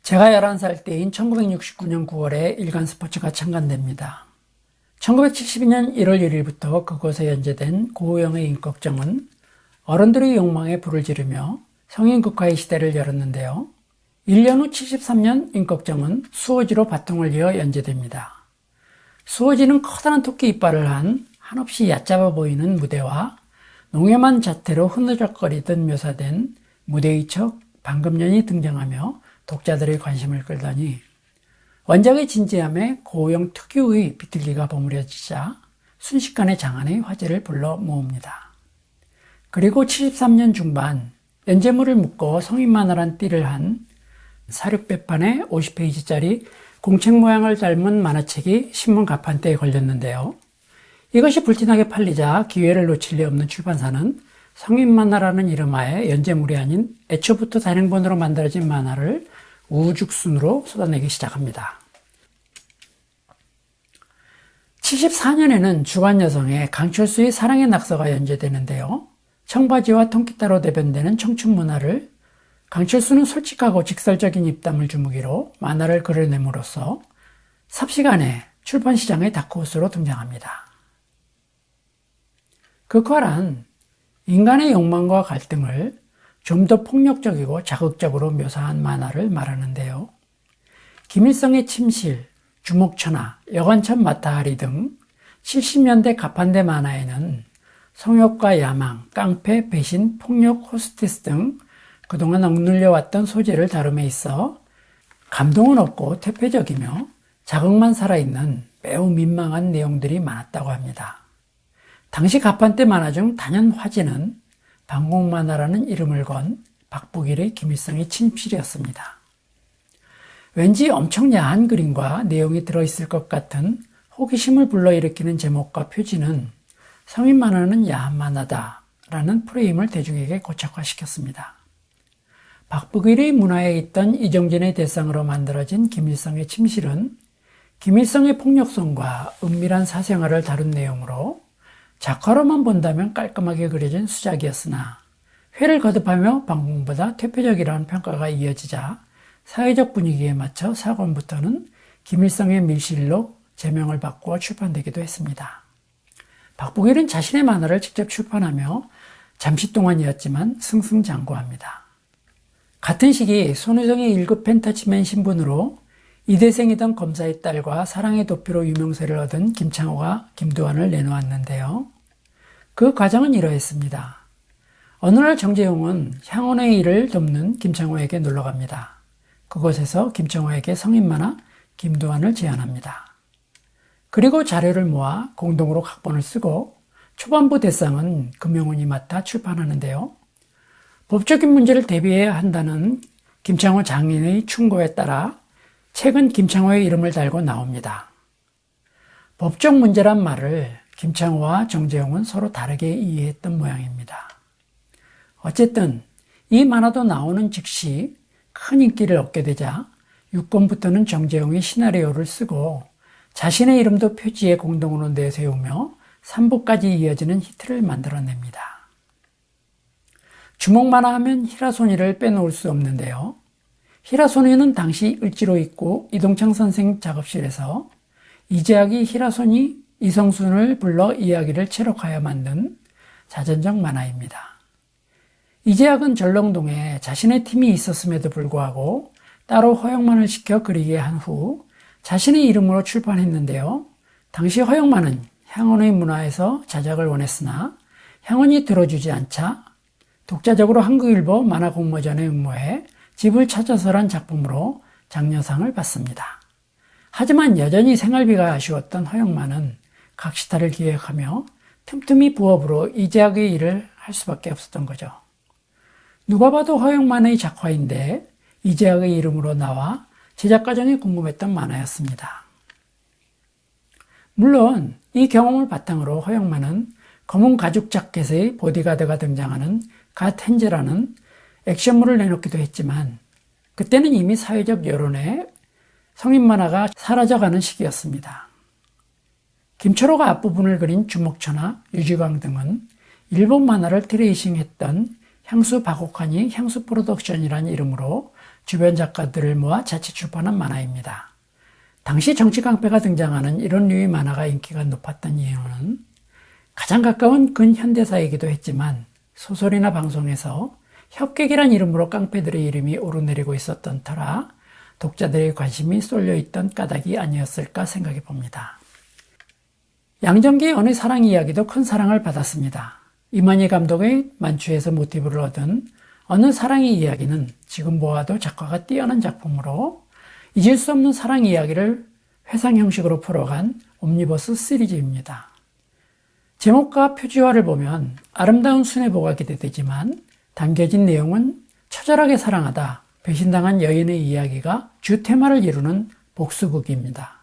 제가 11살 때인 1969년 9월에 일간 스포츠가 창간됩니다. 1972년 1월 1일부터 그곳에 연재된 고우영의 임꺽정은 어른들의 욕망에 불을 지르며 성인 국화의 시대를 열었는데요. 1년 후 73년 임꺽정은 수호지로 바통을 이어 연재됩니다. 수호지는 커다란 토끼 이빨을 한 한없이 얕잡아 보이는 무대와 농염한 자태로 흐느적거리듯 묘사된 무대의 척 방금년이 등장하며 독자들의 관심을 끌더니 원작의 진지함에 고우영 특유의 비틀기가 버무려지자 순식간에 장안의 화제를 불러 모읍니다. 그리고 73년 중반 연재물을 묶어 성인 만화란 띠를 한 사륙배판에 50페이지짜리 공책 모양을 닮은 만화책이 신문 가판대에 걸렸는데요. 이것이 불티나게 팔리자 기회를 놓칠 리 없는 출판사는 성인 만화라는 이름하에 연재물이 아닌 애초부터 단행본으로 만들어진 만화를 우죽순으로 쏟아내기 시작합니다. 74년에는 주간여성의 강철수의 사랑의 낙서가 연재되는데요. 청바지와 통기타로 대변되는 청춘 문화를 강철수는 솔직하고 직설적인 입담을 주무기로 만화를 그려냄으로써 삽시간에 출판시장의 다크호스로 등장합니다. 극화란 인간의 욕망과 갈등을 좀 더 폭력적이고 자극적으로 묘사한 만화를 말하는데요. 김일성의 침실, 주목천하, 여관천 마타하리 등 70년대 가판대 만화에는 성욕과 야망, 깡패, 배신, 폭력, 호스티스 등 그동안 억눌려왔던 소재를 다룸에 있어 감동은 없고 퇴폐적이며 자극만 살아있는 매우 민망한 내용들이 많았다고 합니다. 당시 가판대 만화 중 단연 화제는 방공만화라는 이름을 건 박북일의 김일성의 침실이었습니다. 왠지 엄청 야한 그림과 내용이 들어있을 것 같은 호기심을 불러일으키는 제목과 표지는 성인 만화는 야한 만화다 라는 프레임을 대중에게 고착화시켰습니다. 박북일의 문화에 있던 이정진의 대상으로 만들어진 김일성의 침실은 김일성의 폭력성과 은밀한 사생활을 다룬 내용으로 작화로만 본다면 깔끔하게 그려진 수작이었으나 회를 거듭하며 방공보다 퇴폐적이라는 평가가 이어지자 사회적 분위기에 맞춰 사권부터는 김일성의 밀실로 제명을 바꾸어 출판되기도 했습니다. 박북일은 자신의 만화를 직접 출판하며 잠시 동안이었지만 승승장구합니다. 같은 시기 손우정의 1급 펜타치맨 신분으로 이대생이던 검사의 딸과 사랑의 도피로 유명세를 얻은 김창호가 김두한을 내놓았는데요. 그 과정은 이러했습니다. 어느 날 정재용은 향원의 일을 돕는 김창호에게 놀러갑니다. 그곳에서 김창호에게 성인 만화 김두한을 제안합니다. 그리고 자료를 모아 공동으로 각본을 쓰고 초반부 대상은 금용훈이 맡아 출판하는데요. 법적인 문제를 대비해야 한다는 김창호 장인의 충고에 따라 책은 김창호의 이름을 달고 나옵니다. 법적 문제란 말을 김창호와 정재용은 서로 다르게 이해했던 모양입니다. 어쨌든 이 만화도 나오는 즉시 큰 인기를 얻게 되자 6권부터는 정재용이 시나리오를 쓰고 자신의 이름도 표지에 공동으로 내세우며 3부까지 이어지는 히트를 만들어냅니다. 주목 만화 하면 희라손이를 빼놓을 수 없는데요. 희라손이는 당시 을지로 있고 이동창 선생 작업실에서 이재학이 희라손이 이성순을 불러 이야기를 채록하여 만든 자전적 만화입니다. 이재학은 전렁동에 자신의 팀이 있었음에도 불구하고 따로 허영만을 시켜 그리게 한 후 자신의 이름으로 출판했는데요. 당시 허영만은 향원의 문화에서 자작을 원했으나 향원이 들어주지 않자 독자적으로 한국일보 만화공모전에 응모해 집을 찾아서란 작품으로 장려상을 받습니다. 하지만 여전히 생활비가 아쉬웠던 허영만은 각시탈을 기획하며 틈틈이 부업으로 이재학의 일을 할 수밖에 없었던 거죠. 누가 봐도 허영만의 작화인데 이재학의 이름으로 나와 제작 과정이 궁금했던 만화였습니다. 물론 이 경험을 바탕으로 허영만은 검은 가죽 자켓의 보디가드가 등장하는 갓 hen즈라는 액션물을 내놓기도 했지만 그때는 이미 사회적 여론에 성인 만화가 사라져가는 시기였습니다. 김철호가 앞부분을 그린 주목천하, 유지광 등은 일본 만화를 트레이싱했던 향수 박옥환이 향수 프로덕션이라는 이름으로 주변 작가들을 모아 자체 출판한 만화입니다. 당시 정치 깡패가 등장하는 이런 류의 만화가 인기가 높았던 이유는 가장 가까운 근현대사이기도 했지만 소설이나 방송에서 협객이란 이름으로 깡패들의 이름이 오르내리고 있었던 터라 독자들의 관심이 쏠려있던 까닭이 아니었을까 생각해 봅니다. 양정기의 어느 사랑 이야기도 큰 사랑을 받았습니다. 이만희 감독의 만추에서 모티브를 얻은 어느 사랑의 이야기는 지금 보아도 작가가 뛰어난 작품으로 잊을 수 없는 사랑 이야기를 회상 형식으로 풀어간 옴니버스 시리즈입니다. 제목과 표지화를 보면 아름다운 순애보가 기대되지만 담겨진 내용은 처절하게 사랑하다 배신당한 여인의 이야기가 주 테마를 이루는 복수극입니다.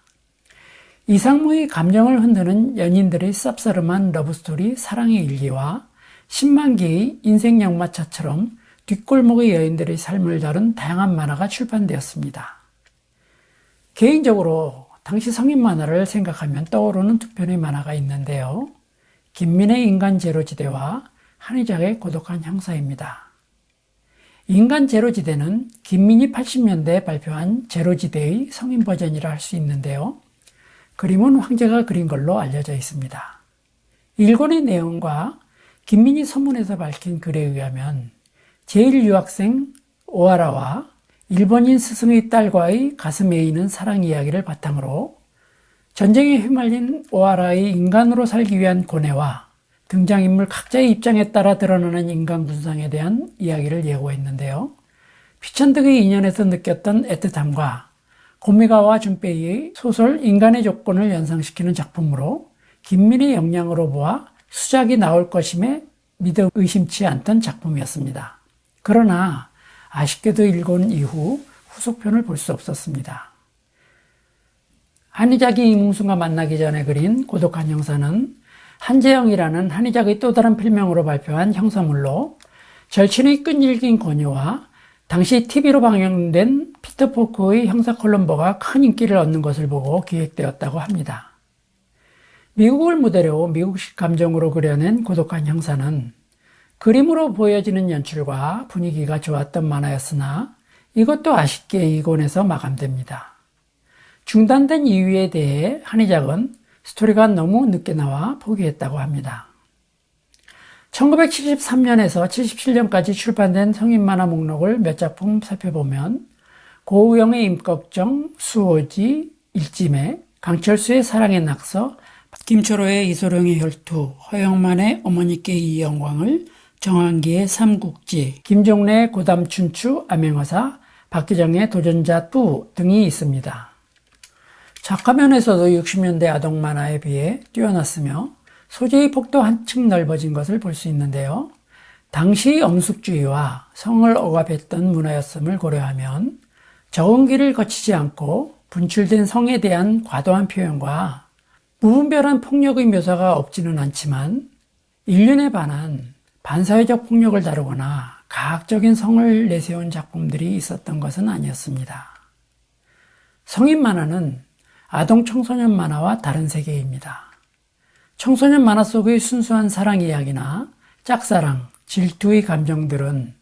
이상무의 감정을 흔드는 연인들의 쌉싸름한 러브스토리 사랑의 일기와 10만 개의 인생 역마차처럼 뒷골목의 여인들의 삶을 다룬 다양한 만화가 출판되었습니다. 개인적으로 당시 성인 만화를 생각하면 떠오르는 두 편의 만화가 있는데요. 김민의 인간 제로지대와 한의작의 고독한 형사입니다. 인간 제로지대는 김민이 80년대에 발표한 제로지대의 성인 버전이라 할 수 있는데요. 그림은 황제가 그린 걸로 알려져 있습니다. 일권의 내용과 김민이 서문에서 밝힌 글에 의하면 제1유학생 오하라와 일본인 스승의 딸과의 가슴 에이는 사랑 이야기를 바탕으로 전쟁에 휘말린 오하라의 인간으로 살기 위한 고뇌와 등장인물 각자의 입장에 따라 드러나는 인간 군상에 대한 이야기를 예고했는데요. 피천득의 인연에서 느꼈던 애틋함과 고미가와 준페이의 소설 인간의 조건을 연상시키는 작품으로 김민의 역량으로 보아 수작이 나올 것임에 믿어 의심치 않던 작품이었습니다. 그러나 아쉽게도 일본 이후 후속편을 볼 수 없었습니다. 한의작이 이뭉순과 만나기 전에 그린 고독한 형사는 한재영이라는 한의작의 또 다른 필명으로 발표한 형사물로 절친의 끈질긴 권유와 당시 TV로 방영된 피터 포크의 형사 콜럼보가 큰 인기를 얻는 것을 보고 기획되었다고 합니다. 미국을 무대로 미국식 감정으로 그려낸 고독한 형사는 그림으로 보여지는 연출과 분위기가 좋았던 만화였으나 이것도 아쉽게 이권에서 마감됩니다. 중단된 이유에 대해 한의작은 스토리가 너무 늦게 나와 포기했다고 합니다. 1973년에서 77년까지 출판된 성인 만화 목록을 몇 작품 살펴보면 고우영의 임꺽정, 수호지, 일지매, 강철수의 사랑의 낙서, 김초로의 이소룡의 혈투, 허영만의 어머니께 이 영광을, 정한기의 삼국지, 김종래의 고담춘추, 암행어사, 박기정의 도전자 2 등이 있습니다. 작가면에서도 60년대 아동 만화에 비해 뛰어났으며 소재의 폭도 한층 넓어진 것을 볼 수 있는데요. 당시 엄숙주의와 성을 억압했던 문화였음을 고려하면 적은 길을 거치지 않고 분출된 성에 대한 과도한 표현과 무분별한 폭력의 묘사가 없지는 않지만 인륜에 반한 반사회적 폭력을 다루거나 가학적인 성을 내세운 작품들이 있었던 것은 아니었습니다. 성인 만화는 아동 청소년 만화와 다른 세계입니다. 청소년 만화 속의 순수한 사랑 이야기나 짝사랑, 질투의 감정들은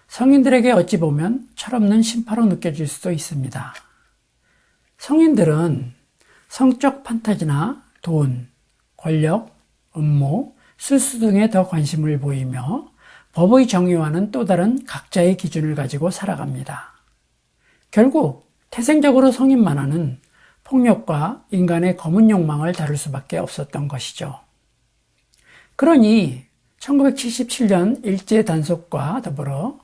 성인들에게 어찌 보면 철없는 심파로 느껴질 수도 있습니다. 성인들은 성적 판타지나 돈, 권력, 음모, 술수 등에 더 관심을 보이며 법의 정의와는 또 다른 각자의 기준을 가지고 살아갑니다. 결국 태생적으로 성인 만화는 폭력과 인간의 검은 욕망을 다룰 수밖에 없었던 것이죠. 그러니 1977년 일제 단속과 더불어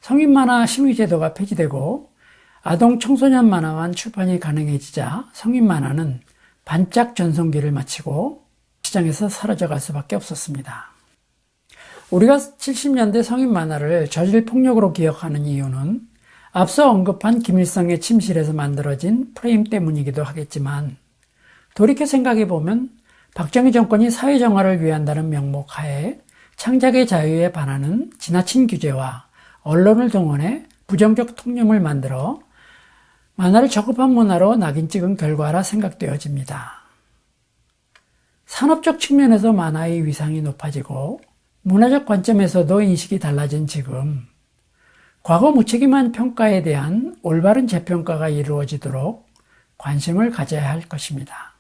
성인 만화 심의 제도가 폐지되고 아동 청소년 만화만 출판이 가능해지자 성인 만화는 반짝 전성기를 마치고 시장에서 사라져갈 수밖에 없었습니다. 우리가 70년대 성인 만화를 저질 폭력으로 기억하는 이유는 앞서 언급한 김일성의 침실에서 만들어진 프레임 때문이기도 하겠지만 돌이켜 생각해보면 박정희 정권이 사회정화를 위한다는 명목 하에 창작의 자유에 반하는 지나친 규제와 언론을 동원해 부정적 통념을 만들어 만화를 저급한 문화로 낙인 찍은 결과라 생각되어집니다. 산업적 측면에서 만화의 위상이 높아지고 문화적 관점에서도 인식이 달라진 지금 과거 무책임한 평가에 대한 올바른 재평가가 이루어지도록 관심을 가져야 할 것입니다.